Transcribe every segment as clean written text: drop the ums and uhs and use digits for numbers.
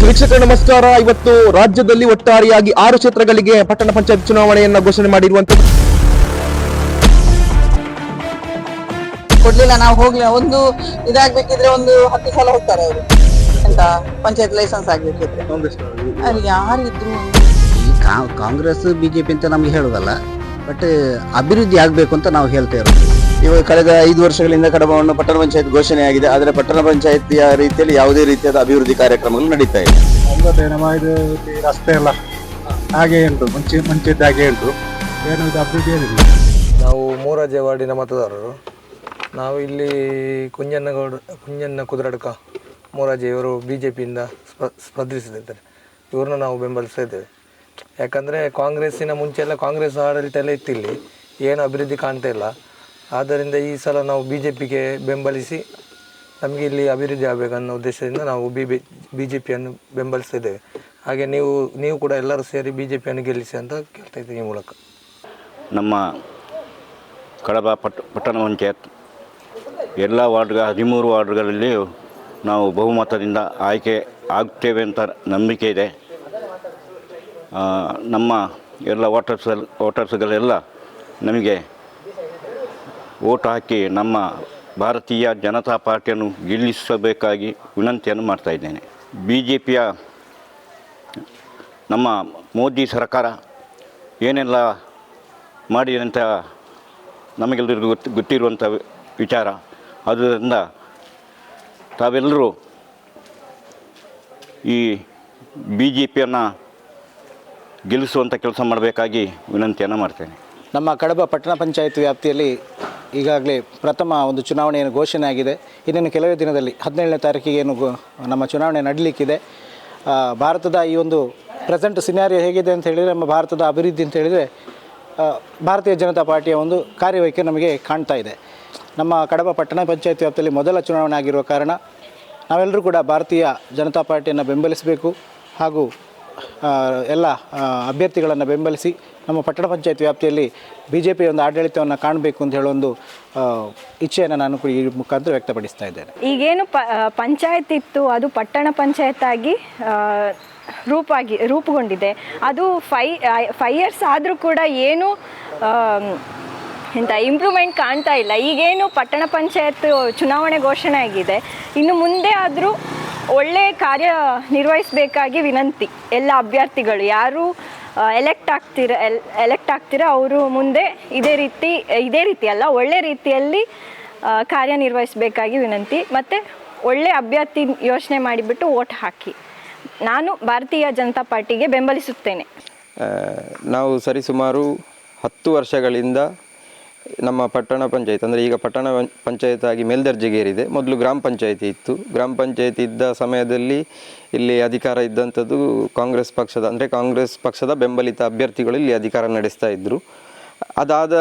ವೀಕ್ಷಕರ ನಮಸ್ಕಾರ. ಇವತ್ತು ರಾಜ್ಯದಲ್ಲಿ ಒಟ್ಟಾರೆಯಾಗಿ 6 ಕ್ಷೇತ್ರಗಳಿಗೆ ಪಟ್ಟಣ ಪಂಚಾಯತ್ ಚುನಾವಣೆಯನ್ನ ಘೋಷಣೆ ಮಾಡಿರುವಂತದ್ದು. ಕೊಡ್ಲಿಲ್ಲ, ನಾವು ಹೋಗ್ಲಿಲ್ಲ. ಒಂದು ಇದಾಗ್ಬೇಕಿದ್ರೆ ಒಂದು 10 ಸಲ ಹೋಗ್ತಾರೆ ಅವರು. ಎಂತ ಪಂಚಾಯತ್ ಲೈಸೆನ್ಸ್ ಆಗ್ಬೇಕಿದ್ರೆ ಅಲ್ಲಿ ಯಾರಿದ್ರು ಕಾಂಗ್ರೆಸ್ ಬಿಜೆಪಿ ಅಂತ ನಮ್ಗೆ ಹೇಳುದಲ್ಲ, ಬಟ್ ಅಭಿವೃದ್ಧಿ ಆಗ್ಬೇಕು ಅಂತ ನಾವು ಹೇಳ್ತಾ ಇರೋದು. ಇವಾಗ ಕಳೆದ 5 ವರ್ಷಗಳಿಂದ ಕಡಬವನ್ನು ಪಟ್ಟಣ ಪಂಚಾಯತ್ ಘೋಷಣೆಯಾಗಿದೆ. ಆದರೆ ಪಟ್ಟಣ ಪಂಚಾಯತಿಯ ರೀತಿಯಲ್ಲಿ ಯಾವುದೇ ರೀತಿಯಾದ ಅಭಿವೃದ್ಧಿ ಕಾರ್ಯಕ್ರಮಗಳು ನಡೀತಾ ಇದೆ. ನಮ್ಮ ಇದು ರಸ್ತೆ ಎಲ್ಲ ಹಾಗೆ ಉಂಟು, ಮುಂಚಿದ್ದ ಹಾಗೆ ಉಂಟು, ಏನು ಇದು ಅಭಿವೃದ್ಧಿ ಏನಿಲ್ಲ. ನಾವು ಮೂರಾಜೆ ವಾರ್ಡಿನ ಮತದಾರರು. ನಾವು ಇಲ್ಲಿ ಕುಂಜಣ್ಣ ಕುದುರಡ್ಕ ಮೂರಾಜೆ ಇವರು BJPಯಿಂದ ಸ್ಪರ್ಧಿಸಿದ್ದಾರೆ. ಇವ್ರನ್ನ ನಾವು ಬೆಂಬಲಿಸ್ತಾ ಇದ್ದೇವೆ. ಯಾಕಂದರೆ ಕಾಂಗ್ರೆಸ್ಸಿನ ಮುಂಚೆಲ್ಲ ಕಾಂಗ್ರೆಸ್ ಆಡಳಿತ ಎಲ್ಲ ಇತ್ತಿಲ್ಲಿ, ಏನು ಅಭಿವೃದ್ಧಿ ಕಾಣ್ತಾ ಇಲ್ಲ. ಆದ್ದರಿಂದ ಈ ಸಲ ನಾವು BJPಗೆ ಬೆಂಬಲಿಸಿ ನಮಗೆ ಇಲ್ಲಿ ಅಭಿವೃದ್ಧಿ ಆಗಬೇಕನ್ನೋ ಉದ್ದೇಶದಿಂದ ನಾವು BJPಯನ್ನು ಬೆಂಬಲಿಸ್ತಿದ್ದೇವೆ. ಹಾಗೆ ನೀವು ಕೂಡ ಎಲ್ಲರೂ ಸೇರಿ BJPಯನ್ನು ಗೆಲ್ಲಿಸಿ ಅಂತ ಕೇಳ್ತಾ ಇದ್ದೀವಿ ಈ ಮೂಲಕ. ನಮ್ಮ ಕಡಬ ಪಟ್ಟಣ ಪಂಚಾಯತ್ ಎಲ್ಲ 13 ವಾರ್ಡ್ಗಳಲ್ಲಿ ನಾವು ಬಹುಮತದಿಂದ ಆಯ್ಕೆ ಆಗ್ತೇವೆ ಅಂತ ನಂಬಿಕೆ ಇದೆ. ನಮ್ಮ ಎಲ್ಲ ವೋಟರ್ಸ್ಗಳೆಲ್ಲ ನಮಗೆ ವೋಟ್ ಹಾಕಿ ನಮ್ಮ ಭಾರತೀಯ ಜನತಾ ಪಾರ್ಟಿಯನ್ನು ಗೆಲ್ಲಿಸಬೇಕಾಗಿ ವಿನಂತಿಯನ್ನು ಮಾಡ್ತಾಯಿದ್ದೇನೆ. BJPಯ ನಮ್ಮ ಮೋದಿ ಸರ್ಕಾರ ಏನೆಲ್ಲ ಮಾಡಿದೆ ಅಂತ ನಮಗೆಲ್ಲರಿಗೂ ಗೊತ್ತಿರುವಂಥ ವಿಚಾರ. ಆದ್ದರಿಂದ ತಾವೆಲ್ಲರೂ ಈ BJPಯನ್ನು ಗೆಲ್ಲಿಸುವಂಥ ಕೆಲಸ ಮಾಡಬೇಕಾಗಿ ವಿನಂತಿಯನ್ನು ಮಾಡ್ತೇನೆ. ನಮ್ಮ ಕಡಬ ಪಟ್ಟಣ ಪಂಚಾಯತ್ ವ್ಯಾಪ್ತಿಯಲ್ಲಿ ಈಗಾಗಲೇ ಪ್ರಥಮ ಒಂದು ಚುನಾವಣೆಯನ್ನು ಘೋಷಣೆ ಆಗಿದೆ. ಇನ್ನೇನು ಕೆಲವೇ ದಿನದಲ್ಲಿ 17ನೇ ತಾರೀಕಿಗೆ ನಮ್ಮ ಚುನಾವಣೆ ನಡೀಲಿಕ್ಕಿದೆ. ಭಾರತದ ಈ ಒಂದು ಪ್ರೆಸೆಂಟ್ ಸಿನಾರಿಯೋ ಹೇಗಿದೆ ಅಂತ ಹೇಳಿದರೆ, ನಮ್ಮ ಭಾರತದ ಅಭಿವೃದ್ಧಿ ಅಂತ ಹೇಳಿದರೆ ಭಾರತೀಯ ಜನತಾ ಪಾರ್ಟಿಯ ಒಂದು ಕಾರ್ಯವೈಖರಿ ನಮಗೆ ಕಾಣ್ತಾ ಇದೆ. ನಮ್ಮ ಕಡಬ ಪಟ್ಟಣ ಪಂಚಾಯತ್ ವ್ಯಾಪ್ತಿಯಲ್ಲಿ ಮೊದಲ ಚುನಾವಣೆ ಆಗಿರುವ ಕಾರಣ ನಾವೆಲ್ಲರೂ ಕೂಡ ಭಾರತೀಯ ಜನತಾ ಪಾರ್ಟಿಯನ್ನು ಬೆಂಬಲಿಸಬೇಕು ಹಾಗೂ ಎಲ್ಲ ಅಭ್ಯರ್ಥಿಗಳನ್ನು ಬೆಂಬಲಿಸಿ ನಮ್ಮ ಪಟ್ಟಣ ಪಂಚಾಯತ್ ವ್ಯಾಪ್ತಿಯಲ್ಲಿ BJP ಒಂದು ಆಡಳಿತವನ್ನು ಕಾಣಬೇಕು ಅಂತ ಹೇಳೋ ಒಂದು ಇಚ್ಛೆಯನ್ನು ನಾನು ಈ ಮುಖಾಂತರ ವ್ಯಕ್ತಪಡಿಸ್ತಾ ಇದ್ದೇನೆ. ಈಗೇನು ಪಂಚಾಯತ್ ಇತ್ತು ಅದು ಪಟ್ಟಣ ಪಂಚಾಯತ್ ಆಗಿ ರೂಪುಗೊಂಡಿದೆ. ಅದು 5 ಇಯರ್ಸ್ ಆದರೂ ಕೂಡ ಏನು ಇಂಪ್ರೂವ್ಮೆಂಟ್ ಕಾಣ್ತಾ ಇಲ್ಲ. ಈಗೇನು ಪಟ್ಟಣ ಪಂಚಾಯತ್ ಚುನಾವಣೆ ಘೋಷಣೆ ಆಗಿದೆ, ಇನ್ನು ಮುಂದೆ ಆದರೂ ಒಳ್ಳೆಯ ಕಾರ್ಯ ನಿರ್ವಹಿಸಬೇಕಾಗಿ ವಿನಂತಿ. ಎಲ್ಲ ಅಭ್ಯರ್ಥಿಗಳು ಯಾರು ಎಲೆಕ್ಟ್ ಆಗ್ತೀರ ಅವರು ಮುಂದೆ ಇದೇ ರೀತಿ ಅಲ್ಲ, ಒಳ್ಳೆ ರೀತಿಯಲ್ಲಿ ಕಾರ್ಯನಿರ್ವಹಿಸಬೇಕಾಗಿ ವಿನಂತಿ. ಮತ್ತು ಒಳ್ಳೆ ಅಭ್ಯರ್ಥಿ ಯೋಚನೆ ಮಾಡಿಬಿಟ್ಟು ವೋಟ್ ಹಾಕಿ. ನಾನು ಭಾರತೀಯ ಜನತಾ ಪಾರ್ಟಿಗೆ ಬೆಂಬಲಿಸುತ್ತೇನೆ. ನಾವು ಸರಿಸುಮಾರು 10 ವರ್ಷಗಳಿಂದ ನಮ್ಮ ಪಟ್ಟಣ ಪಂಚಾಯತ್ ಅಂದರೆ ಈಗ ಪಟ್ಟಣ ಪಂಚಾಯತ್ ಆಗಿ ಮೇಲ್ದರ್ಜೆಗೇರಿದೆ. ಮೊದಲು ಗ್ರಾಮ ಪಂಚಾಯತಿ ಇತ್ತು. ಗ್ರಾಮ ಪಂಚಾಯತಿ ಇದ್ದ ಸಮಯದಲ್ಲಿ ಇಲ್ಲಿ ಅಧಿಕಾರ ಇದ್ದಂಥದ್ದು ಕಾಂಗ್ರೆಸ್ ಪಕ್ಷದ ಬೆಂಬಲಿತ ಅಭ್ಯರ್ಥಿಗಳು ಇಲ್ಲಿ ಅಧಿಕಾರ ನಡೆಸ್ತಾ ಇದ್ದರು. ಅದಾದ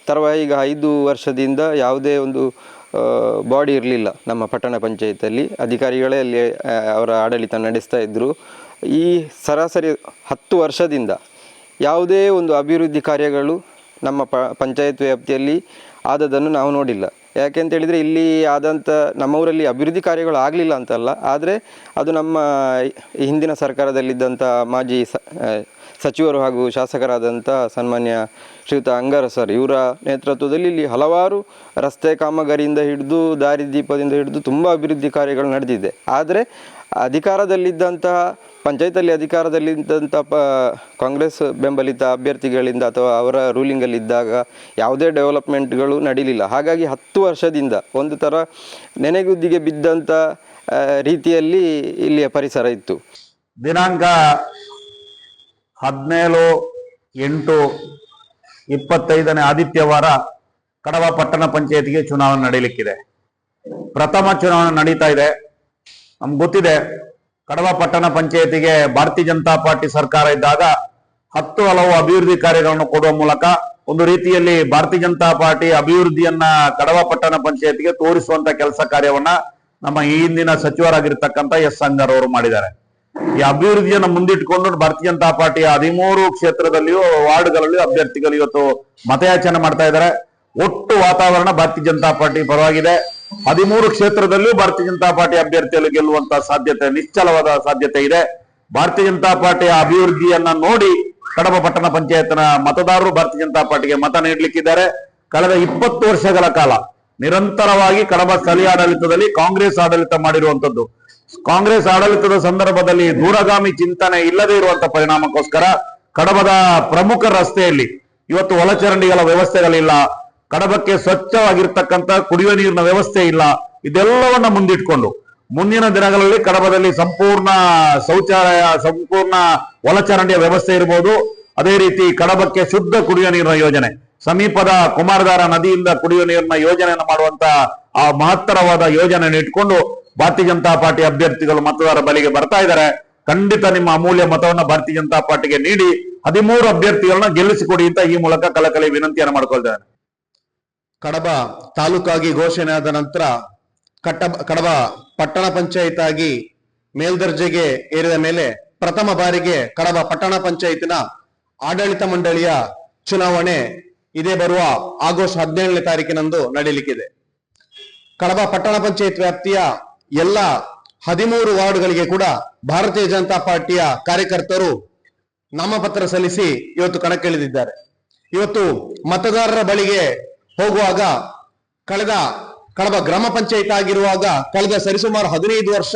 ತರುವಾಯ ಈಗ 5 ವರ್ಷದಿಂದ ಯಾವುದೇ ಒಂದು ಬಾಡಿ ಇರಲಿಲ್ಲ ನಮ್ಮ ಪಟ್ಟಣ ಪಂಚಾಯತಲ್ಲಿ. ಅಧಿಕಾರಿಗಳೇ ಅಲ್ಲಿ ಅವರ ಆಡಳಿತ ನಡೆಸ್ತಾ ಇದ್ದರು. ಈ ಸರಾಸರಿ 10 ವರ್ಷದಿಂದ ಯಾವುದೇ ಒಂದು ಅಭಿವೃದ್ಧಿ ಕಾರ್ಯಗಳು ನಮ್ಮ ಪಂಚಾಯತ್ ವ್ಯಾಪ್ತಿಯಲ್ಲಿ ಆದದನ್ನು ನಾವು ನೋಡಿಲ್ಲ. ಯಾಕೆಂತೇಳಿದರೆ ಇಲ್ಲಿ ಆದಂಥ ನಮ್ಮ ಊರಲ್ಲಿ ಅಭಿವೃದ್ಧಿ ಕಾರ್ಯಗಳು ಆಗಲಿಲ್ಲ ಅಂತಲ್ಲ, ಆದರೆ ಅದು ನಮ್ಮ ಹಿಂದಿನ ಸರ್ಕಾರದಲ್ಲಿದ್ದಂಥ ಮಾಜಿ ಸಚಿವರು ಹಾಗೂ ಶಾಸಕರಾದಂಥ ಸನ್ಮಾನ್ಯ ಶ್ರೀಯುತ ಅಂಗಾರ ಸರ್ ಇವರ ನೇತೃತ್ವದಲ್ಲಿ ಇಲ್ಲಿ ಹಲವಾರು ರಸ್ತೆ ಕಾಮಗಾರಿಯಿಂದ ಹಿಡಿದು ದಾರಿದೀಪದಿಂದ ಹಿಡಿದು ತುಂಬ ಅಭಿವೃದ್ಧಿ ಕಾರ್ಯಗಳು ನಡೆದಿದೆ. ಆದರೆ ಅಧಿಕಾರದಲ್ಲಿದ್ದಂತಹ ಪಂಚಾಯತಲ್ಲಿ ಅಧಿಕಾರದಲ್ಲಿದ್ದಂಥ ಕಾಂಗ್ರೆಸ್ ಬೆಂಬಲಿತ ಅಭ್ಯರ್ಥಿಗಳಿಂದ ಅಥವಾ ಅವರ ರೂಲಿಂಗಲ್ಲಿದ್ದಾಗ ಯಾವುದೇ ಡೆವಲಪ್ಮೆಂಟ್ಗಳು ನಡೀಲಿಲ್ಲ. ಹಾಗಾಗಿ 10 ವರ್ಷದಿಂದ ಒಂದು ಥರ ನೆನೆಗುದ್ದಿಗೆ ಬಿದ್ದಂಥ ರೀತಿಯಲ್ಲಿ ಇಲ್ಲಿಯ ಪರಿಸರ ಇತ್ತು. ದಿನಾಂಕ 17/8/25 ಆದಿತ್ಯವಾರ ಕಡಬ ಪಟ್ಟಣ ಪಂಚಾಯತಿಗೆ ಚುನಾವಣೆ ನಡೀಲಿಕ್ಕಿದೆ. ಪ್ರಥಮ ಚುನಾವಣೆ ನಡೀತಾ ಇದೆ. ನಮ್ಗೆ ಗೊತ್ತಿದೆ, ಕಡಬ ಪಟ್ಟಣ ಪಂಚಾಯತಿಗೆ ಭಾರತೀಯ ಜನತಾ ಪಾರ್ಟಿ ಸರ್ಕಾರ ಇದ್ದಾಗ 10 ಹಲವು ಅಭಿವೃದ್ಧಿ ಕಾರ್ಯಗಳನ್ನು ಕೊಡುವ ಮೂಲಕ ಒಂದು ರೀತಿಯಲ್ಲಿ ಭಾರತೀಯ ಜನತಾ ಪಾರ್ಟಿ ಅಭಿವೃದ್ಧಿಯನ್ನ ಕಡಬ ಪಟ್ಟಣ ಪಂಚಾಯತಿಗೆ ತೋರಿಸುವಂತ ಕೆಲಸ ಕಾರ್ಯವನ್ನ ನಮ್ಮ ಈ ಹಿಂದಿನ ಸಚಿವರಾಗಿರ್ತಕ್ಕಂಥ S. ಅಂಗಾರ್ ಅವರು ಮಾಡಿದ್ದಾರೆ. ಈ ಅಭಿವೃದ್ಧಿಯನ್ನು ಮುಂದಿಟ್ಟುಕೊಂಡು ಭಾರತೀಯ ಜನತಾ ಪಾರ್ಟಿಯ 13 ಕ್ಷೇತ್ರದಲ್ಲಿಯೂ ವಾರ್ಡ್ಗಳಲ್ಲಿ ಅಭ್ಯರ್ಥಿಗಳು ಇವತ್ತು ಮತಯಾಚನೆ ಮಾಡ್ತಾ ಇದ್ದಾರೆ. ಒಟ್ಟು ವಾತಾವರಣ ಭಾರತೀಯ ಜನತಾ ಪಾರ್ಟಿ ಪರವಾಗಿದೆ. 13 ಕ್ಷೇತ್ರದಲ್ಲೂ ಭಾರತೀಯ ಜನತಾ ಪಾರ್ಟಿ ಅಭ್ಯರ್ಥಿಯಲ್ಲಿ ಗೆಲ್ಲುವಂತ ಸಾಧ್ಯತೆ, ನಿಶ್ಚಲವಾದ ಸಾಧ್ಯತೆ ಇದೆ. ಭಾರತೀಯ ಜನತಾ ಪಾರ್ಟಿಯ ಅಭಿವೃದ್ಧಿಯನ್ನ ನೋಡಿ ಕಡಬ ಪಟ್ಟಣ ಪಂಚಾಯತ್ನ ಮತದಾರರು ಭಾರತೀಯ ಜನತಾ ಪಾರ್ಟಿಗೆ ಮತ ನೀಡಲಿಕ್ಕಿದ್ದಾರೆ. ಕಳೆದ 20 ವರ್ಷಗಳ ಕಾಲ ನಿರಂತರವಾಗಿ ಕಡಬ ಸ್ಥಳೀಯ ಆಡಳಿತದಲ್ಲಿ ಕಾಂಗ್ರೆಸ್ ಆಡಳಿತ ಮಾಡಿರುವಂತದ್ದು. ಕಾಂಗ್ರೆಸ್ ಆಡಳಿತದ ಸಂದರ್ಭದಲ್ಲಿ ದೂರಗಾಮಿ ಚಿಂತನೆ ಇಲ್ಲದೆ ಇರುವಂತ ಪರಿಣಾಮಕ್ಕೋಸ್ಕರ ಕಡಬದ ಪ್ರಮುಖ ರಸ್ತೆಯಲ್ಲಿ ಇವತ್ತು ಒಳಚರಂಡಿಗಳ ವ್ಯವಸ್ಥೆಗಳಿಲ್ಲ, ಕಡಬಕ್ಕೆ ಸ್ವಚ್ಛವಾಗಿರ್ತಕ್ಕಂಥ ಕುಡಿಯುವ ನೀರಿನ ವ್ಯವಸ್ಥೆ ಇಲ್ಲ. ಇದೆಲ್ಲವನ್ನ ಮುಂದಿಟ್ಕೊಂಡು ಮುಂದಿನ ದಿನಗಳಲ್ಲಿ ಕಡಬದಲ್ಲಿ ಸಂಪೂರ್ಣ ಶೌಚಾಲಯ, ಸಂಪೂರ್ಣ ಒಳಚರಂಡಿಯ ವ್ಯವಸ್ಥೆ ಇರಬಹುದು. ಅದೇ ರೀತಿ ಕಡಬಕ್ಕೆ ಶುದ್ಧ ಕುಡಿಯುವ ನೀರಿನ ಯೋಜನೆ, ಸಮೀಪದ ಕುಮಾರಧಾರ ನದಿಯಿಂದ ಕುಡಿಯುವ ನೀರಿನ ಯೋಜನೆಯನ್ನು ಮಾಡುವಂತ ಆ ಮಹತ್ತರವಾದ ಯೋಜನೆಯನ್ನು ಇಟ್ಕೊಂಡು ಭಾರತೀಯ ಜನತಾ ಪಾರ್ಟಿ ಅಭ್ಯರ್ಥಿಗಳು ಮತದಾರ ಬಲಿಗೆ ಬರ್ತಾ ಇದ್ದಾರೆ. ಖಂಡಿತ ನಿಮ್ಮ ಅಮೂಲ್ಯ ಮತವನ್ನ ಭಾರತೀಯ ಜನತಾ ಪಾರ್ಟಿಗೆ ನೀಡಿ 13 ಅಭ್ಯರ್ಥಿಗಳನ್ನ ಗೆಲ್ಲಿಸಿಕೊಡಿ ಅಂತ ಈ ಮೂಲಕ ಕಳಕಳಿ ವಿನಂತಿಯನ್ನು ಮಾಡ್ಕೊಳ್ತೇನೆ. ಕಡಬ ತಾಲೂಕಾಗಿ ಘೋಷಣೆ ಆದ ನಂತರ ಕಡಬ ಪಟ್ಟಣ ಪಂಚಾಯತ್ ಆಗಿ ಮೇಲ್ದರ್ಜೆಗೆ ಏರಿದ ಮೇಲೆ ಪ್ರಥಮ ಬಾರಿಗೆ ಕಡಬ ಪಟ್ಟಣ ಪಂಚಾಯತಿನ ಆಡಳಿತ ಮಂಡಳಿಯ ಚುನಾವಣೆ ಇದೇ ಬರುವ ಆಗಸ್ಟ್ 17ನೇ ತಾರೀಕಿನಂದು ನಡೆಯಲಿಕ್ಕಿದೆ. ಕಡಬ ಪಟ್ಟಣ ಪಂಚಾಯತ್ ವ್ಯಾಪ್ತಿಯ ಎಲ್ಲ 13 ವಾರ್ಡ್ಗಳಿಗೆ ಕೂಡ ಭಾರತೀಯ ಜನತಾ ಪಾರ್ಟಿಯ ಕಾರ್ಯಕರ್ತರು ನಾಮಪತ್ರ ಸಲ್ಲಿಸಿ ಇವತ್ತು ಕಣಕ್ಕಿಳಿದಿದ್ದಾರೆ. ಇವತ್ತು ಮತದಾರರ ಬಳಿಗೆ ಹೋಗುವಾಗ ಕಡಬ ಗ್ರಾಮ ಪಂಚಾಯತ್ ಆಗಿರುವಾಗ ಕಳೆದ ಸರಿಸುಮಾರು 15 ವರ್ಷ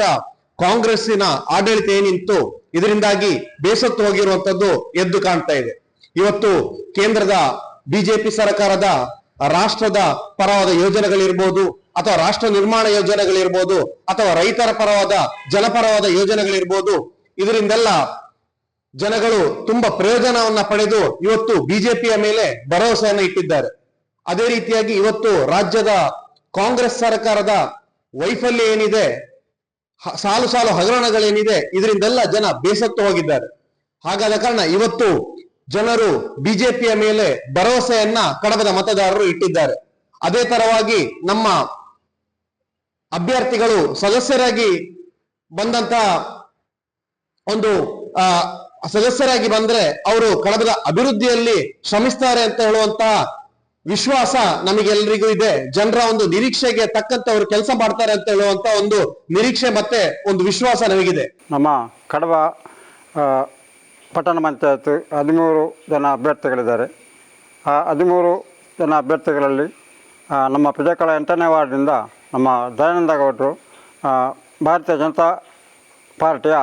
ಕಾಂಗ್ರೆಸ್ಸಿನ ಆಡಳಿತ ಏನಿತ್ತು, ಇದರಿಂದಾಗಿ ಬೇಸತ್ತು ಹೋಗಿರುವಂತದ್ದು ಎದ್ದು ಕಾಣ್ತಾ ಇದೆ. ಇವತ್ತು ಕೇಂದ್ರದ ಬಿಜೆಪಿ ಸರ್ಕಾರದ ರಾಷ್ಟ್ರದ ಪರವಾದ ಯೋಜನೆಗಳಿರ್ಬೋದು, ಅಥವಾ ರಾಷ್ಟ್ರ ನಿರ್ಮಾಣ ಯೋಜನೆಗಳಿರ್ಬೋದು, ಅಥವಾ ರೈತರ ಪರವಾದ ಜನಪರವಾದ ಯೋಜನೆಗಳಿರ್ಬೋದು, ಇದರಿಂದೆಲ್ಲ ಜನಗಳು ತುಂಬಾ ಪ್ರಯೋಜನವನ್ನ ಪಡೆದು ಇವತ್ತು ಬಿಜೆಪಿಯ ಮೇಲೆ ಭರವಸೆಯನ್ನು ಇಟ್ಟಿದ್ದಾರೆ. ಅದೇ ರೀತಿಯಾಗಿ ಇವತ್ತು ರಾಜ್ಯದ ಕಾಂಗ್ರೆಸ್ ಸರ್ಕಾರದ ವೈಫಲ್ಯ ಏನಿದೆ, ಸಾಲು ಸಾಲು ಹಗರಣಗಳೇನಿದೆ, ಇದರಿಂದೆಲ್ಲ ಜನ ಬೇಸತ್ತು ಹೋಗಿದ್ದಾರೆ. ಹಾಗಾದ ಕಾರಣ ಇವತ್ತು ಜನರು ಬಿಜೆಪಿಯ ಮೇಲೆ ಭರವಸೆಯನ್ನ ಕಡಬದ ಮತದಾರರು ಇಟ್ಟಿದ್ದಾರೆ. ಅದೇ ತರವಾಗಿ ನಮ್ಮ ಅಭ್ಯರ್ಥಿಗಳು ಸದಸ್ಯರಾಗಿ ಬಂದಂತ ಒಂದು ಸದಸ್ಯರಾಗಿ ಬಂದ್ರೆ ಅವರು ಕಡಬದ ಅಭಿವೃದ್ಧಿಯಲ್ಲಿ ಶ್ರಮಿಸ್ತಾರೆ ಅಂತ ಹೇಳುವಂತಹ ವಿಶ್ವಾಸ ನಮಗೆಲ್ಲರಿಗೂ ಇದೆ. ಜನರ ಒಂದು ನಿರೀಕ್ಷೆಗೆ ತಕ್ಕಂತೆ ಅವರು ಕೆಲಸ ಮಾಡ್ತಾರೆ ಅಂತ ಹೇಳುವಂತ ಒಂದು ನಿರೀಕ್ಷೆ ಮತ್ತೆ ಒಂದು ವಿಶ್ವಾಸ ನಮಗಿದೆ. ನಮ್ಮ ಕಡಬ ಪಟ್ಟಣ ಪಂಚಾಯತ್ 13 ಜನ ಅಭ್ಯರ್ಥಿಗಳಿದ್ದಾರೆ. ಆ 13 ಜನ ಅಭ್ಯರ್ಥಿಗಳಲ್ಲಿ ನಮ್ಮ ಪಿಜಕಳ 8ನೇ ವಾರ್ಡಿನಿಂದ ನಮ್ಮ ದಯಾನಂದ ಗೌಡರು ಭಾರತೀಯ ಜನತಾ ಪಾರ್ಟಿಯ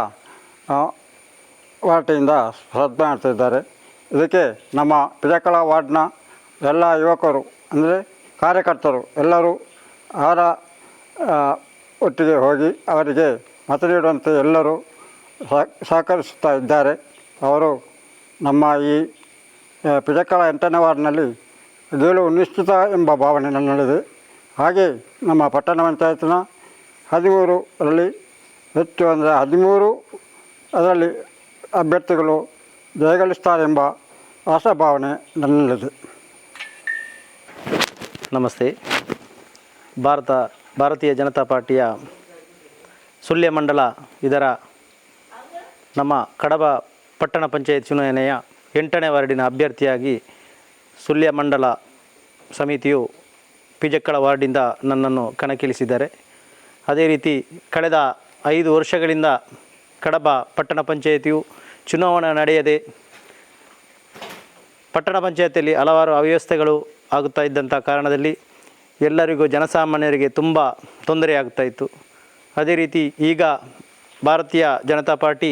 ಪಾರ್ಟಿಯಿಂದ ಸ್ಪರ್ಧೆ ಮಾಡ್ತಿದ್ದಾರೆ. ಇದಕ್ಕೆ ನಮ್ಮ ಪಿಜಕಳ ವಾರ್ಡ್ನ ಎಲ್ಲ ಯುವಕರು ಅಂದರೆ ಕಾರ್ಯಕರ್ತರು ಎಲ್ಲರೂ ಅವರ ಒಟ್ಟಿಗೆ ಹೋಗಿ ಅವರಿಗೆ ಮತ ನೀಡುವಂತೆ ಎಲ್ಲರೂ ಸಹಕರಿಸುತ್ತಾ ಇದ್ದಾರೆ. ಅವರು ನಮ್ಮ ಈ ಪಿಜಕಳ 8ನೇ ವಾರ್ಡ್ನಲ್ಲಿ ಗೆಲುವು ನಿಶ್ಚಿತ ಎಂಬ ಭಾವನೆ ನನ್ನಲ್ಲಿದೆ. ಹಾಗೆ ನಮ್ಮ ಪಟ್ಟಣ ಪಂಚಾಯತ್ನ 13ರಲ್ಲಿ ಹೆಚ್ಚು ಅಂದರೆ 13 ಅದರಲ್ಲಿ ಅಭ್ಯರ್ಥಿಗಳು ಜಯಗಳಿಸ್ತಾರೆ ಎಂಬ ಆಶಾಭಾವನೆ ನನ್ನಲ್ಲಿದೆ. ನಮಸ್ತೆ. ಭಾರತೀಯ ಜನತಾ ಪಾರ್ಟಿಯ ಸುಳ್ಯ ಮಂಡಲ ಇದರ ನಮ್ಮ ಕಡಬ ಪಟ್ಟಣ ಪಂಚಾಯತ್ ಚುನಾವಣೆಯ 8ನೇ ವಾರ್ಡಿನ ಅಭ್ಯರ್ಥಿಯಾಗಿ ಸುಳ್ಯ ಮಂಡಲ ಸಮಿತಿಯು ಪಿಜಕ್ಕಳ ವಾರ್ಡಿಂದ ನನ್ನನ್ನು ಕಣಕ್ಕಿಳಿಸಿದ್ದಾರೆ. ಅದೇ ರೀತಿ ಕಳೆದ 5 ವರ್ಷಗಳಿಂದ ಕಡಬ ಪಟ್ಟಣ ಪಂಚಾಯತಿಯು ಚುನಾವಣೆ ನಡೆಯದೆ ಪಟ್ಟಣ ಪಂಚಾಯತಿಯಲ್ಲಿ ಹಲವಾರು ಅವ್ಯವಸ್ಥೆಗಳು ಆಗುತ್ತಾ ಇದ್ದಂಥ ಕಾರಣದಲ್ಲಿ ಎಲ್ಲರಿಗೂ ಜನಸಾಮಾನ್ಯರಿಗೆ ತುಂಬ ತೊಂದರೆಯಾಗ್ತಾ ಇತ್ತು. ಅದೇ ರೀತಿ ಈಗ ಭಾರತೀಯ ಜನತಾ ಪಾರ್ಟಿ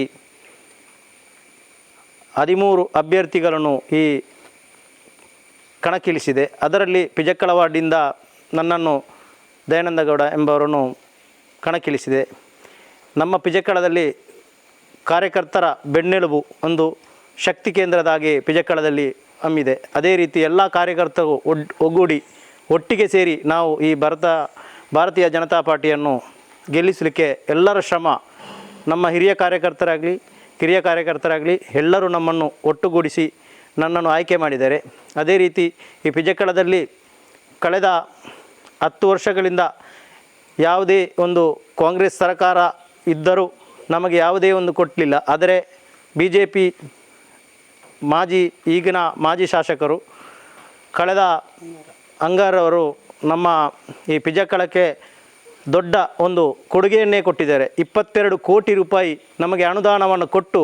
13 ಅಭ್ಯರ್ಥಿಗಳನ್ನು ಈ ಕಣಕ್ಕಿಳಿಸಿದೆ. ಅದರಲ್ಲಿ ಪಿಜಕ್ಕಳ ವಾರ್ಡಿಂದ ನನ್ನನ್ನು ದಯಾನಂದ ಗೌಡ ಎಂಬವರನ್ನು ಕಣಕ್ಕಿಳಿಸಿದೆ. ನಮ್ಮ ಪಿಜಕ್ಕಳದಲ್ಲಿ ಕಾರ್ಯಕರ್ತರ ಬೆನ್ನೆಲುಬು ಒಂದು ಶಕ್ತಿ ಕೇಂದ್ರದಾಗಿ ಪಿಜಕ್ಕಳದಲ್ಲಿ ಹಮ್ಮಿದೆ. ಅದೇ ರೀತಿ ಎಲ್ಲ ಕಾರ್ಯಕರ್ತರು ಒಗ್ಗೂಡಿ ಒಟ್ಟಿಗೆ ಸೇರಿ ನಾವು ಈ ಭಾರತೀಯ ಜನತಾ ಪಾರ್ಟಿಯನ್ನು ಗೆಲ್ಲಿಸಲಿಕ್ಕೆ ಎಲ್ಲರ ಶ್ರಮ, ನಮ್ಮ ಹಿರಿಯ ಕಾರ್ಯಕರ್ತರಾಗಲಿ ಕಿರಿಯ ಕಾರ್ಯಕರ್ತರಾಗಲಿ ಎಲ್ಲರೂ ನಮ್ಮನ್ನು ಒಟ್ಟುಗೂಡಿಸಿ ನನ್ನನ್ನು ಆಯ್ಕೆ ಮಾಡಿದ್ದಾರೆ. ಅದೇ ರೀತಿ ಈ ಪಿಜಕ್ಕಳದಲ್ಲಿ ಕಳೆದ 10 ವರ್ಷಗಳಿಂದ ಯಾವುದೇ ಒಂದು ಕಾಂಗ್ರೆಸ್ ಸರ್ಕಾರ ಇದ್ದರೂ ನಮಗೆ ಯಾವುದೇ ಒಂದು ಕೊಡಲಿಲ್ಲ. ಆದರೆ BJP ಈಗಿನ ಮಾಜಿ ಶಾಸಕರು ಕಳೆದ ಅಂಗಾರವರು ನಮ್ಮ ಈ ಪಿಜಕ್ಕಳಕ್ಕೆ ದೊಡ್ಡ ಒಂದು ಕೊಡುಗೆಯನ್ನೇ ಕೊಟ್ಟಿದ್ದಾರೆ. 22 ಕೋಟಿ ರೂಪಾಯಿ ನಮಗೆ ಅನುದಾನವನ್ನು ಕೊಟ್ಟು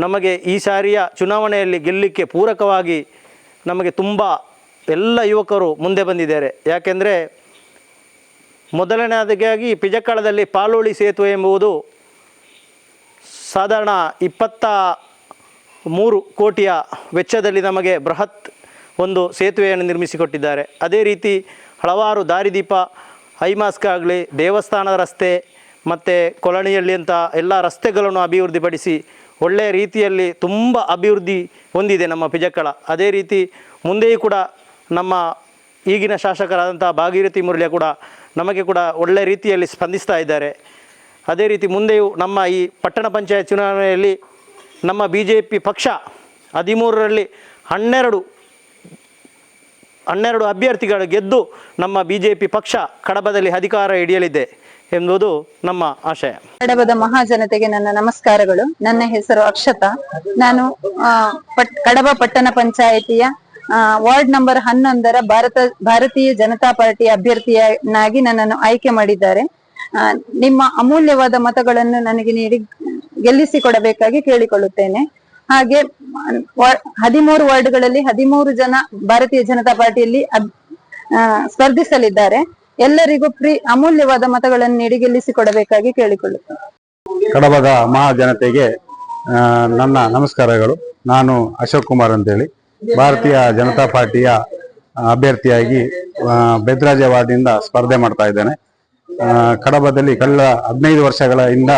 ನಮಗೆ ಈ ಸಾರಿಯ ಚುನಾವಣೆಯಲ್ಲಿ ಗೆಲ್ಲಲಿಕ್ಕೆ ಪೂರಕವಾಗಿ ನಮಗೆ ತುಂಬ ಎಲ್ಲ ಯುವಕರು ಮುಂದೆ ಬಂದಿದ್ದಾರೆ. ಯಾಕೆಂದರೆ ಮೊದಲನೇದಾಗಿ ಪಿಜಕ್ಕಳದಲ್ಲಿ ಪಾಲೋಳಿ ಸೇತುವೆ ಎಂಬುದು ಸಾಧಾರಣ 23 ಕೋಟಿಯ ವೆಚ್ಚದಲ್ಲಿ ನಮಗೆ ಬೃಹತ್ ಒಂದು ಸೇತುವೆಯನ್ನು ನಿರ್ಮಿಸಿಕೊಟ್ಟಿದ್ದಾರೆ. ಅದೇ ರೀತಿ ಹಲವಾರು ದಾರಿದೀಪ, ಹೈಮಾಸ್ಕ್ ಆಗಲಿ, ದೇವಸ್ಥಾನದ ರಸ್ತೆ ಮತ್ತು ಕೊಳಣಿಯಲ್ಲಿ ಅಂತ ಎಲ್ಲ ರಸ್ತೆಗಳನ್ನು ಅಭಿವೃದ್ಧಿಪಡಿಸಿ ಒಳ್ಳೆಯ ರೀತಿಯಲ್ಲಿ ತುಂಬ ಅಭಿವೃದ್ಧಿ ಹೊಂದಿದೆ ನಮ್ಮ ಪಿಜಕ್ಕಳ. ಅದೇ ರೀತಿ ಮುಂದೆಯೂ ಕೂಡ ನಮ್ಮ ಈಗಿನ ಶಾಸಕರಾದಂಥ ಭಾಗೀರಥಿ ಮುರಳಿಯ ಕೂಡ ನಮಗೆ ಕೂಡ ಒಳ್ಳೆಯ ರೀತಿಯಲ್ಲಿ ಸ್ಪಂದಿಸ್ತಾ ಇದ್ದಾರೆ. ಅದೇ ರೀತಿ ಮುಂದೆಯೂ ನಮ್ಮ ಈ ಪಟ್ಟಣ ಪಂಚಾಯತ್ ಚುನಾವಣೆಯಲ್ಲಿ ನಮ್ಮ BJP ಪಕ್ಷ 13ರಲ್ಲಿ 12 ಅಭ್ಯರ್ಥಿಗಳು ಗೆದ್ದು ನಮ್ಮ BJP ಪಕ್ಷ ಕಡಬದಲ್ಲಿ ಅಧಿಕಾರ ಹಿಡಿಯಲಿದೆ ಎಂಬುದು ನಮ್ಮ ಆಶಯ. ಕಡಬದ ಮಹಾಜನತೆಗೆ ನನ್ನ ನಮಸ್ಕಾರಗಳು. ನನ್ನ ಹೆಸರು ಅಕ್ಷತಾ. ನಾನು ಕಡಬ ಪಟ್ಟಣ ಪಂಚಾಯಿತಿಯ ವಾರ್ಡ್ ನಂಬರ್ 11ರ ಭಾರತೀಯ ಜನತಾ ಪಾರ್ಟಿ ಅಭ್ಯರ್ಥಿಯನ್ನಾಗಿ ನನ್ನನ್ನು ಆಯ್ಕೆ ಮಾಡಿದ್ದಾರೆ. ನಿಮ್ಮ ಅಮೂಲ್ಯವಾದ ಮತಗಳನ್ನು ನನಗೆ ನೀಡಿ ಗೆಲ್ಲಿಸಿಕೊಡಬೇಕಾಗಿ ಕೇಳಿಕೊಳ್ಳುತ್ತೇನೆ. ಹಾಗೆ 13 ವಾರ್ಡ್ಗಳಲ್ಲಿ 13 ಜನ ಭಾರತೀಯ ಜನತಾ ಪಾರ್ಟಿಯಲ್ಲಿ ಸ್ಪರ್ಧಿಸಲಿದ್ದಾರೆ. ಎಲ್ಲರಿಗೂ ಅಮೂಲ್ಯವಾದ ಮತಗಳನ್ನು ನೀಡಿ ಗೆಲ್ಲಿಸಿಕೊಡಬೇಕಾಗಿ ಕೇಳಿಕೊಳ್ಳುತ್ತೇನೆ. ಕಡಬದ ಮಹಾಜನತೆಗೆ ನನ್ನ ನಮಸ್ಕಾರಗಳು. ನಾನು ಅಶೋಕ್ ಕುಮಾರ್ ಅಂತೇಳಿ ಭಾರತೀಯ ಜನತಾ ಪಾರ್ಟಿಯ ಅಭ್ಯರ್ಥಿಯಾಗಿ ಬೆದ್ರಾಜೆ ವಾರ್ಡ್ನಿಂದ ಸ್ಪರ್ಧೆ ಮಾಡ್ತಾ ಇದ್ದೇನೆ. ಕಡಬದಲ್ಲಿ ಕಳೆದ 15 ವರ್ಷಗಳ ಹಿಂದ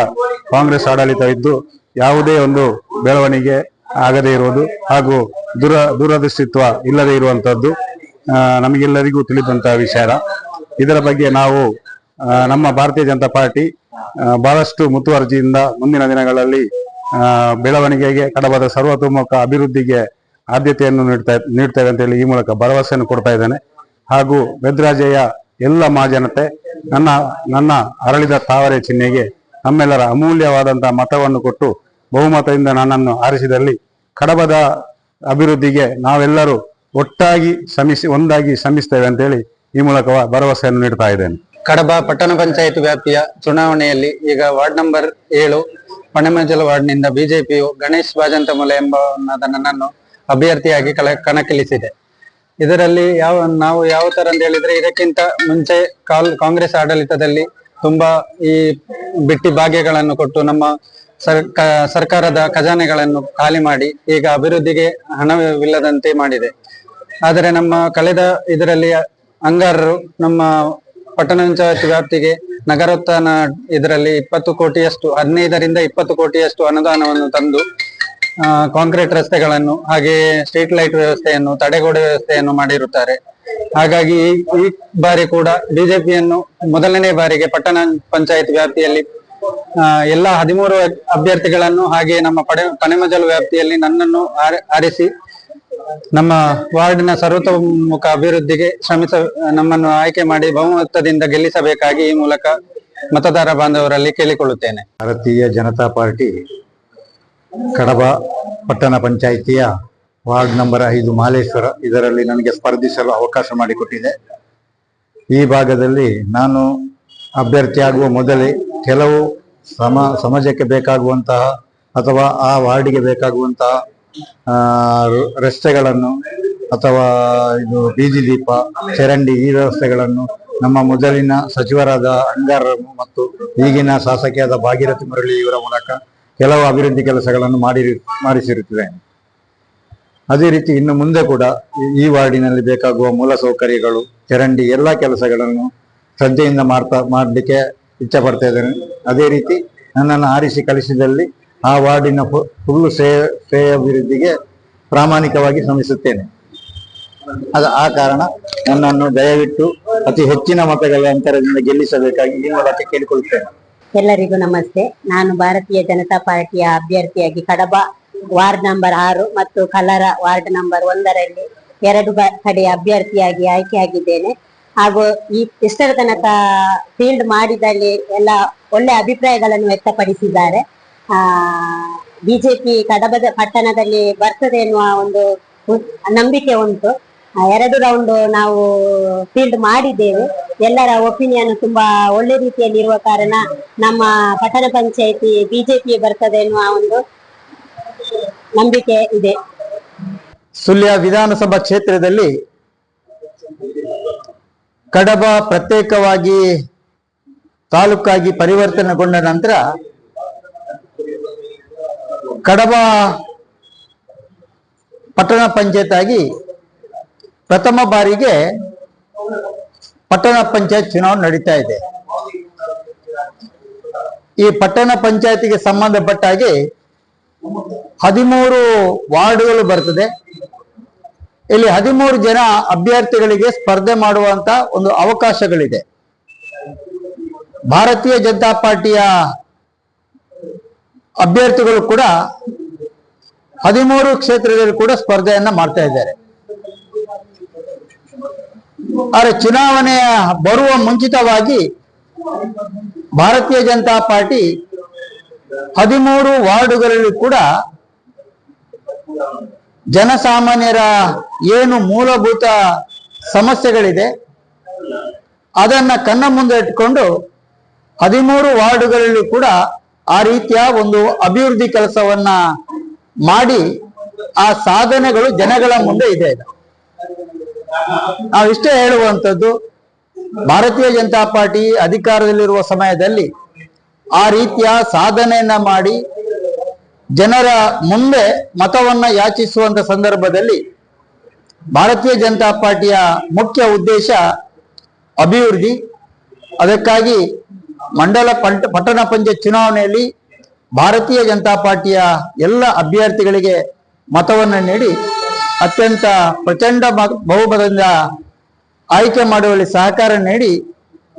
ಕಾಂಗ್ರೆಸ್ ಆಡಳಿತವಿದ್ದು ಯಾವುದೇ ಒಂದು ಬೆಳವಣಿಗೆ ಆಗದೇ ಇರುವುದು ಹಾಗೂ ದೂರದೃಷ್ಟಿತ್ವ ಇಲ್ಲದೆ ಇರುವಂತದ್ದು ನಮಗೆಲ್ಲರಿಗೂ ತಿಳಿದಂತಹ ವಿಚಾರ. ಇದರ ಬಗ್ಗೆ ನಾವು ನಮ್ಮ ಭಾರತೀಯ ಜನತಾ ಪಾರ್ಟಿ ಬಹಳಷ್ಟು ಮುತುವರ್ಜಿಯಿಂದ ಮುಂದಿನ ದಿನಗಳಲ್ಲಿ ಬೆಳವಣಿಗೆಗೆ, ಕಡಬದ ಸರ್ವತೋಮುಖ ಅಭಿವೃದ್ಧಿಗೆ ಆದ್ಯತೆಯನ್ನು ನೀಡ್ತೇವೆ ಅಂತ ಹೇಳಿ ಈ ಮೂಲಕ ಭರವಸೆಯನ್ನು ಕೊಡ್ತಾ ಇದ್ದೇನೆ. ಹಾಗೂ ಬೆದ್ರಾಜೆಯ ಎಲ್ಲ ಮಹಾಜನತೆ ನನ್ನ ಅರಳಿದ ತಾವರೆ ಚಿಹ್ನೆಗೆ ನಮ್ಮೆಲ್ಲರ ಅಮೂಲ್ಯವಾದಂತಹ ಮತವನ್ನು ಕೊಟ್ಟು ಬಹುಮತದಿಂದ ನನ್ನನ್ನು ಆರಿಸಿದಲ್ಲಿ ಕಡಬದ ಅಭಿವೃದ್ಧಿಗೆ ನಾವೆಲ್ಲರೂ ಒಂದಾಗಿ ಶ್ರಮಿಸ್ತೇವೆ ಅಂತೇಳಿ ಈ ಮೂಲಕ ಭರವಸೆಯನ್ನು ನೀಡ್ತಾ ಇದ್ದೇನೆ. ಕಡಬ ಪಟ್ಟಣ ಪಂಚಾಯತ್ ವ್ಯಾಪ್ತಿಯ ಚುನಾವಣೆಯಲ್ಲಿ ಈಗ ವಾರ್ಡ್ ನಂಬರ್ 7 ಪಣೆಮಂಜಲ ವಾರ್ಡ್ನಿಂದ ಬಿಜೆಪಿಯು ಗಣೇಶ್ ಬಾಜಂತಮೂಲೆ ಎಂಬ ನನ್ನನ್ನು ಅಭ್ಯರ್ಥಿಯಾಗಿ ಕಣಕ್ಕಿಳಿಸಿದೆ. ಇದರಲ್ಲಿ ನಾವು ಯಾವ ತರ ಅಂತ ಹೇಳಿದ್ರೆ, ಇದಕ್ಕಿಂತ ಮುಂಚೆ ಕಾಂಗ್ರೆಸ್ ಆಡಳಿತದಲ್ಲಿ ತುಂಬಾ ಈ ಬಿಟ್ಟಿ ಭಾಗ್ಯಗಳನ್ನು ಕೊಟ್ಟು ನಮ್ಮ ಸರ್ಕಾರದ ಖಜಾನೆಗಳನ್ನು ಖಾಲಿ ಮಾಡಿ ಈಗ ಅಭಿವೃದ್ಧಿಗೆ ಹಣವಿಲ್ಲದಂತೆ ಮಾಡಿದೆ. ಆದರೆ ನಮ್ಮ ಕಳೆದ ಇದರಲ್ಲಿ ಅಂಗಾರರು ನಮ್ಮ ಪಟ್ಟಣ ಪಂಚಾಯತ್ ವ್ಯಾಪ್ತಿಗೆ ನಗರೋತ್ಥಾನ ಇದರಲ್ಲಿ 20 ಕೋಟಿಯಷ್ಟು 15ರಿಂದ 20 ಕೋಟಿಯಷ್ಟು ಅನುದಾನವನ್ನು ತಂದು ಕಾಂಕ್ರೀಟ್ ರಸ್ತೆಗಳನ್ನು ಹಾಗೆ ಸ್ಟ್ರೀಟ್ ಲೈಟ್ ವ್ಯವಸ್ಥೆಯನ್ನು, ತಡೆಗೋಡೆ ವ್ಯವಸ್ಥೆಯನ್ನು ಮಾಡಿರುತ್ತಾರೆ. ಹಾಗಾಗಿ ಈ ಬಾರಿ ಕೂಡ ಬಿಜೆಪಿಯನ್ನು ಮೊದಲನೇ ಬಾರಿಗೆ ಪಟ್ಟಣ ಪಂಚಾಯತ್ ವ್ಯಾಪ್ತಿಯಲ್ಲಿ ಎಲ್ಲ 13 ಅಭ್ಯರ್ಥಿಗಳನ್ನು ಹಾಗೆ ನಮ್ಮ ಪಣೆಮಜಲು ವ್ಯಾಪ್ತಿಯಲ್ಲಿ ನನ್ನನ್ನು ಆರಿಸಿ ನಮ್ಮ ವಾರ್ಡಿನ ಸರ್ವತೋಮುಖ ಅಭಿವೃದ್ಧಿಗೆ ನಮ್ಮನ್ನು ಆಯ್ಕೆ ಮಾಡಿ ಬಹುಮತದಿಂದ ಗೆಲ್ಲಿಸಬೇಕಾಗಿ ಈ ಮೂಲಕ ಮತದಾರ ಬಾಂಧವರಲ್ಲಿ ಕೇಳಿಕೊಳ್ಳುತ್ತೇನೆ. ಭಾರತೀಯ ಜನತಾ ಪಾರ್ಟಿ ಕಡಬ ಪಟ್ಟಣ ಪಂಚಾಯಿತಿಯ ವಾರ್ಡ್ ನಂಬರ್ 5 ಮಾಲೇಶ್ವರ ಇದರಲ್ಲಿ ನನಗೆ ಸ್ಪರ್ಧಿಸಲು ಅವಕಾಶ ಮಾಡಿಕೊಟ್ಟಿದೆ. ಈ ಭಾಗದಲ್ಲಿ ನಾನು ಅಭ್ಯರ್ಥಿಯಾಗುವ ಮೊದಲೇ ಕೆಲವು ಸಮಾಜಕ್ಕೆ ಬೇಕಾಗುವಂತಹ ಅಥವಾ ಆ ವಾರ್ಡಿಗೆ ಬೇಕಾಗುವಂತಹ ರಸ್ತೆಗಳನ್ನು ಅಥವಾ ಇದು ಬೀದಿ ದೀಪ, ಚರಂಡಿ ಈ ವ್ಯವಸ್ಥೆಗಳನ್ನು ನಮ್ಮ ಮೊದಲಿನ ಸಚಿವರಾದ ಅಂಗಾರರು ಮತ್ತು ಈಗಿನ ಶಾಸಕಿಯಾದ ಭಾಗೀರಥಿ ಮುರಳಿ ಇವರ ಮೂಲಕ ಕೆಲವು ಅಭಿವೃದ್ಧಿ ಕೆಲಸಗಳನ್ನು ಮಾಡಿಸಿರುತ್ತೇವೆ. ಅದೇ ರೀತಿ ಇನ್ನು ಮುಂದೆ ಕೂಡ ಈ ವಾರ್ಡಿನಲ್ಲಿ ಬೇಕಾಗುವ ಮೂಲಸೌಕರ್ಯಗಳು, ಚರಂಡಿ ಎಲ್ಲ ಕೆಲಸಗಳನ್ನು ಶ್ರದ್ಧೆಯಿಂದ ಮಾಡಲಿಕ್ಕೆ ಇಚ್ಛೆ ಪಡ್ತಾ ಇದ್ದೇನೆ. ಅದೇ ರೀತಿ ನನ್ನನ್ನು ಆರಿಸಿ ಕಳಿಸಿದಲ್ಲಿ ಆ ವಾರ್ಡಿನ ಫುಲ್ಲು ಶ್ರೇಯ ಅಭಿವೃದ್ಧಿಗೆ ಪ್ರಾಮಾಣಿಕವಾಗಿ ಶ್ರಮಿಸುತ್ತೇನೆ. ಆ ಕಾರಣ ನನ್ನನ್ನು ದಯವಿಟ್ಟು ಅತಿ ಹೆಚ್ಚಿನ ಮತಗಳ ಅಂತರದಿಂದ ಗೆಲ್ಲಿಸಬೇಕಾಗಿ ಈ ಮೂಲಕ ಕೇಳಿಕೊಳ್ಳುತ್ತೇನೆ. ಎಲ್ಲರಿಗೂ ನಮಸ್ತೆ. ನಾನು ಭಾರತೀಯ ಜನತಾ ಪಾರ್ಟಿಯ ಅಭ್ಯರ್ಥಿಯಾಗಿ ಕಡಬ ವಾರ್ಡ್ ನಂಬರ್ 6 ಮತ್ತು ಕಲರ ವಾರ್ಡ್ ನಂಬರ್ 1ರಲ್ಲಿ 2 ಕಡೆ ಅಭ್ಯರ್ಥಿಯಾಗಿ ಆಯ್ಕೆಯಾಗಿದ್ದೇನೆ. ಹಾಗೂ ಇಷ್ಟರ ತನಕ ಫೀಲ್ಡ್ ಮಾಡಿದಲ್ಲಿ ಎಲ್ಲ ಒಳ್ಳೆ ಅಭಿಪ್ರಾಯಗಳನ್ನು ವ್ಯಕ್ತಪಡಿಸಿದ್ದಾರೆ. ಬಿಜೆಪಿ ಕಡಬದ ಪಟ್ಟಣದಲ್ಲಿ ಬರ್ತದೆ ಎನ್ನುವ ಒಂದು ನಂಬಿಕೆ ಉಂಟು. 2 ರೌಂಡ್ ನಾವು ಫೀಲ್ಡ್ ಮಾಡಿದ್ದೇವೆ. ಎಲ್ಲರ ಒಪಿನಿಯನ್ ತುಂಬಾ ಒಳ್ಳೆ ರೀತಿಯಲ್ಲಿ ಇರುವ ಕಾರಣ ನಮ್ಮ ಪಟ್ಟಣ ಪಂಚಾಯಿತಿ ಬಿಜೆಪಿ ಬರ್ತದೆ ಎನ್ನುವ ಒಂದು ನಂಬಿಕೆ ಇದೆ. ಸುಳ್ಯ ವಿಧಾನಸಭಾ ಕ್ಷೇತ್ರದಲ್ಲಿ ಕಡಬ ಪ್ರತ್ಯೇಕವಾಗಿ ತಾಲೂಕಾಗಿ ಪರಿವರ್ತನೆಗೊಂಡ ನಂತರ ಕಡಬ ಪಟ್ಟಣ ಪಂಚಾಯತ್ ಆಗಿ ಪ್ರಥಮ ಬಾರಿಗೆ ಪಟ್ಟಣ ಪಂಚಾಯತ್ ಚುನಾವಣೆ ನಡೀತಾ ಇದೆ. ಈ ಪಟ್ಟಣ ಪಂಚಾಯತಿಗೆ ಸಂಬಂಧಪಟ್ಟ ಹಾಗೆ 13 ವಾರ್ಡ್ಗಳು ಬರ್ತದೆ. ಇಲ್ಲಿ 13 ಜನ ಅಭ್ಯರ್ಥಿಗಳಿಗೆ ಸ್ಪರ್ಧೆ ಮಾಡುವಂತ ಒಂದು ಅವಕಾಶಗಳಿದೆ. ಭಾರತೀಯ ಜನತಾ ಪಾರ್ಟಿಯ ಅಭ್ಯರ್ಥಿಗಳು ಕೂಡ 13 ಕ್ಷೇತ್ರದಲ್ಲಿ ಕೂಡ ಸ್ಪರ್ಧೆಯನ್ನ ಮಾಡ್ತಾ ಇದ್ದಾರೆ. ಆದರೆ ಚುನಾವಣೆಯ ಬರುವ ಮುಂಚಿತವಾಗಿ ಭಾರತೀಯ ಜನತಾ ಪಾರ್ಟಿ 13 ವಾರ್ಡುಗಳಲ್ಲಿ ಕೂಡ ಜನಸಾಮಾನ್ಯರ ಏನು ಮೂಲಭೂತ ಸಮಸ್ಯೆಗಳಿದೆ ಅದನ್ನ ಕಣ್ಣ ಮುಂದೆ ಇಟ್ಕೊಂಡು 13 ವಾರ್ಡುಗಳಲ್ಲಿ ಕೂಡ ಆ ರೀತಿಯ ಒಂದು ಅಭಿವೃದ್ಧಿ ಕೆಲಸವನ್ನ ಮಾಡಿ ಆ ಸಾಧನೆಗಳು ಜನಗಳ ಮುಂದೆ ಇದೆ. ನಾವಿಷ್ಟೇ ಹೇಳುವಂಥದ್ದು, ಭಾರತೀಯ ಜನತಾ ಪಾರ್ಟಿ ಅಧಿಕಾರದಲ್ಲಿರುವ ಸಮಯದಲ್ಲಿ ಆ ರೀತಿಯ ಸಾಧನೆಯನ್ನ ಮಾಡಿ ಜನರ ಮುಂದೆ ಮತವನ್ನ ಯಾಚಿಸುವಂತ ಸಂದರ್ಭದಲ್ಲಿ ಭಾರತೀಯ ಜನತಾ ಪಾರ್ಟಿಯ ಮುಖ್ಯ ಉದ್ದೇಶ ಅಭಿವೃದ್ಧಿ. ಅದಕ್ಕಾಗಿ ಮಂಡಲ ಪಟ್ಟಣ ಪಂಚಾಯತ್ ಚುನಾವಣೆಯಲ್ಲಿ ಭಾರತೀಯ ಜನತಾ ಪಾರ್ಟಿಯ ಎಲ್ಲ ಅಭ್ಯರ್ಥಿಗಳಿಗೆ ಮತವನ್ನು ನೀಡಿ ಅತ್ಯಂತ ಪ್ರಚಂಡ ಬಹುಮತದಿಂದ ಆಯ್ಕೆ ಮಾಡುವಲ್ಲಿ ಸಹಕಾರ ನೀಡಿ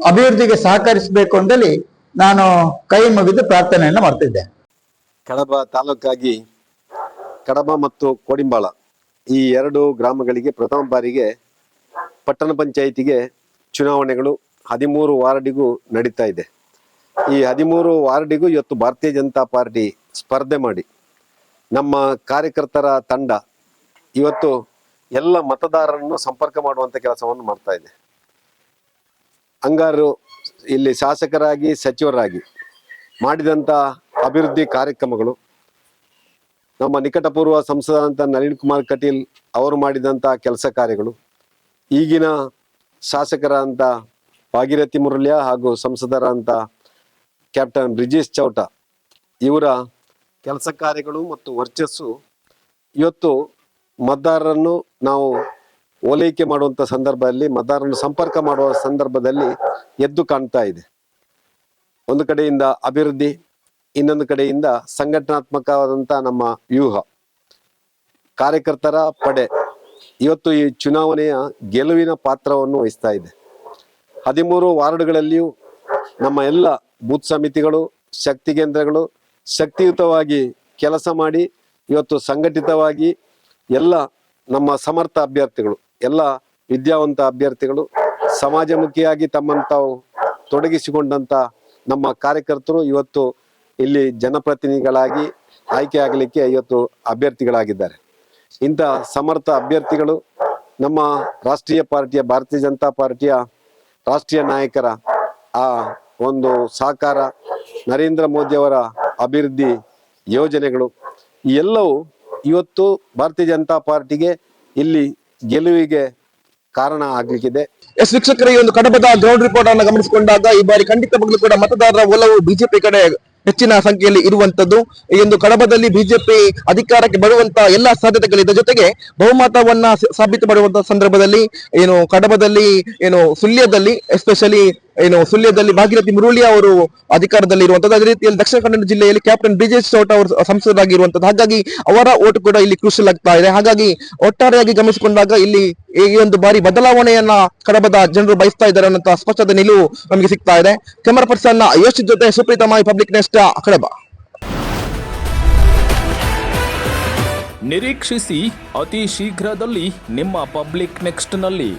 ಅಭಿವೃದ್ಧಿಗೆ ಸಹಕರಿಸಬೇಕು ಅಂತೇಳಿ ನಾನು ಕೈ ಮುಗಿದು ಪ್ರಾರ್ಥನೆಯನ್ನು ಮಾಡ್ತಿದ್ದೆ. ಕಡಬ ತಾಲೂಕಾಗಿ ಕಡಬ ಮತ್ತು ಕೋಡಿಂಬಾಳ ಈ 2 ಗ್ರಾಮಗಳಿಗೆ ಪ್ರಥಮ ಬಾರಿಗೆ ಪಟ್ಟಣ ಪಂಚಾಯಿತಿಗೆ ಚುನಾವಣೆಗಳು 13 ವಾರ್ಡಿಗೂ ನಡೀತಾ ಇದೆ. ಈ 13 ವಾರ್ಡಿಗೂ ಇವತ್ತು ಭಾರತೀಯ ಜನತಾ ಪಾರ್ಟಿ ಸ್ಪರ್ಧೆ ಮಾಡಿ ನಮ್ಮ ಕಾರ್ಯಕರ್ತರ ತಂಡ ಇವತ್ತು ಎಲ್ಲ ಮತದಾರರನ್ನು ಸಂಪರ್ಕ ಮಾಡುವಂತ ಕೆಲಸವನ್ನು ಮಾಡ್ತಾ ಇದೆ. ಹಂಗಾರು ಇಲ್ಲಿ ಶಾಸಕರಾಗಿ ಸಚಿವರಾಗಿ ಮಾಡಿದಂತ ಅಭಿವೃದ್ಧಿ ಕಾರ್ಯಕ್ರಮಗಳು, ನಮ್ಮ ನಿಕಟಪೂರ್ವ ಸಂಸದರಂತ ನಳಿನ್ ಕುಮಾರ್ ಕಟೀಲ್ ಅವರು ಮಾಡಿದಂತ ಕೆಲಸ ಕಾರ್ಯಗಳು, ಈಗಿನ ಶಾಸಕರಂತ ಭಾಗೀರಥಿ ಮುರಳ್ಯ ಹಾಗೂ ಸಂಸದರಂತ ಕ್ಯಾಪ್ಟನ್ ಬ್ರಿಜೇಶ್ ಚೌಟ ಇವರ ಕೆಲಸ ಕಾರ್ಯಗಳು ಮತ್ತು ವರ್ಚಸ್ಸು ಇವತ್ತು ಮತದಾರರನ್ನು ನಾವು ಓಲೈಕೆ ಮಾಡುವಂತ ಸಂದರ್ಭದಲ್ಲಿ, ಮತದಾರರನ್ನು ಸಂಪರ್ಕ ಮಾಡುವ ಸಂದರ್ಭದಲ್ಲಿ ಎದ್ದು ಕಾಣ್ತಾ ಇದೆ. ಒಂದು ಕಡೆಯಿಂದ ಅಭಿವೃದ್ಧಿ, ಇನ್ನೊಂದು ಕಡೆಯಿಂದ ಸಂಘಟನಾತ್ಮಕವಾದಂತ ನಮ್ಮ ವ್ಯೂಹ, ಕಾರ್ಯಕರ್ತರ ಪಡೆ ಇವತ್ತು ಈ ಚುನಾವಣೆಯ ಗೆಲುವಿನ ಪಾತ್ರವನ್ನು ವಹಿಸ್ತಾ ಇದೆ. 13 ವಾರ್ಡ್ಗಳಲ್ಲಿಯೂ ನಮ್ಮ ಎಲ್ಲ ಬೂತ್ ಸಮಿತಿಗಳು, ಶಕ್ತಿ ಕೇಂದ್ರಗಳು ಶಕ್ತಿಯುತವಾಗಿ ಕೆಲಸ ಮಾಡಿ ಇವತ್ತು ಸಂಘಟಿತವಾಗಿ ಎಲ್ಲ ನಮ್ಮ ಸಮರ್ಥ ಅಭ್ಯರ್ಥಿಗಳು, ಎಲ್ಲ ವಿದ್ಯಾವಂತ ಅಭ್ಯರ್ಥಿಗಳು, ಸಮಾಜಮುಖಿಯಾಗಿ ತಮ್ಮನ್ನು ತಾವು ತೊಡಗಿಸಿಕೊಂಡಂತ ನಮ್ಮ ಕಾರ್ಯಕರ್ತರು ಇವತ್ತು ಇಲ್ಲಿ ಜನಪ್ರತಿನಿಧಿಗಳಾಗಿ ಆಯ್ಕೆ ಆಗಲಿಕ್ಕೆ ಇವತ್ತು ಅಭ್ಯರ್ಥಿಗಳಾಗಿದ್ದಾರೆ. ಇಂಥ ಸಮರ್ಥ ಅಭ್ಯರ್ಥಿಗಳು ನಮ್ಮ ರಾಷ್ಟ್ರೀಯ ಪಾರ್ಟಿಯ ಭಾರತೀಯ ಜನತಾ ಪಾರ್ಟಿಯ ರಾಷ್ಟ್ರೀಯ ನಾಯಕರ ಆ ಒಂದು ಸಹಕಾರ, ನರೇಂದ್ರ ಮೋದಿಯವರ ಅಭಿವೃದ್ಧಿ ಯೋಜನೆಗಳು ಈ ಎಲ್ಲವೂ ಇವತ್ತು ಭಾರತೀಯ ಜನತಾ ಪಾರ್ಟಿಗೆ ಇಲ್ಲಿ ಗೆಲುವಿಗೆ ಕಾರಣ ಆಗ್ಲಿಕ್ಕಿದೆ. ವೀಕ್ಷಕರ, ಈ ಒಂದು ಕಡಬದ ಗ್ರೌಂಡ್ ರಿಪೋರ್ಟ್ ಅನ್ನು ಗಮನಿಸಿಕೊಂಡಾಗ ಈ ಬಾರಿ ಖಂಡಿತವಾಗ್ಲೂ ಕೂಡ ಮತದಾರರ ಒಲವು ಬಿಜೆಪಿ ಕಡೆ ಹೆಚ್ಚಿನ ಸಂಖ್ಯೆಯಲ್ಲಿ ಇರುವಂತದ್ದು. ಈ ಒಂದು ಕಡಬದಲ್ಲಿ ಬಿಜೆಪಿ ಅಧಿಕಾರಕ್ಕೆ ಬರುವಂತ ಎಲ್ಲಾ ಸಾಧ್ಯತೆಗಳಿದೆ. ಜೊತೆಗೆ ಬಹುಮತವನ್ನ ಸಾಬೀತು ಮಾಡುವಂತ ಸಂದರ್ಭದಲ್ಲಿ ಕಡಬದಲ್ಲಿ ಸುಳ್ಯದಲ್ಲಿ ಎಸ್ಪೆಷಲಿ ಸುಳ್ಯದಲ್ಲಿ ಭಾಗೀರಥಿ ಮುರಳಿ ಅವರು ಅಧಿಕಾರದಲ್ಲಿ ಇರುವಂತದ್ದು. ಅದೇ ರೀತಿಯಲ್ಲಿ ದಕ್ಷಿಣ ಕನ್ನಡ ಜಿಲ್ಲೆಯಲ್ಲಿ ಕ್ಯಾಪ್ಟನ್ ಬ್ರಿಜೇಶ್ ಚೌಟ ಅವರು ಸಂಸದರಾಗಿರುವಂತದ್ದು. ಹಾಗಾಗಿ ಅವರ ಓಟ್ ಕೂಡ ಇಲ್ಲಿ ಕ್ರೂಷಿಯಲ್ ಆಗ್ತಾ ಇದೆ. ಹಾಗಾಗಿ ಒಟ್ಟಾರೆಯಾಗಿ ಗಮನಿಸಿಕೊಂಡಾಗ ಇಲ್ಲಿ ಈ ಒಂದು ಬಾರಿ ಬದಲಾವಣೆಯನ್ನ ಕಡಬದ ಜನರು ಬಯಸ್ತಾ ಇದ್ದಾರೆ ಅನ್ನೋ ಸ್ಪಷ್ಟತೆ ನಿಲುವು ನಮಗೆ ಸಿಗ್ತಾ ಇದೆ. ಕ್ಯಾಮರಾ ಪರ್ಸನ್ ಯೋಶಿತ್ ಜೊತೆ ಸುಪ್ರೀತಾ ಮಾಯಿ, ಪಬ್ಲಿಕ್ ನೆಸ್ಟ್, ಕಡಬ. ನಿರೀಕ್ಷಿಸಿ ಅತಿ ಶೀಘ್ರದಲ್ಲಿ ನಿಮ್ಮ ಪಬ್ಲಿಕ್ ನೆಕ್ಸ್ಟ್ ನಲ್ಲಿ.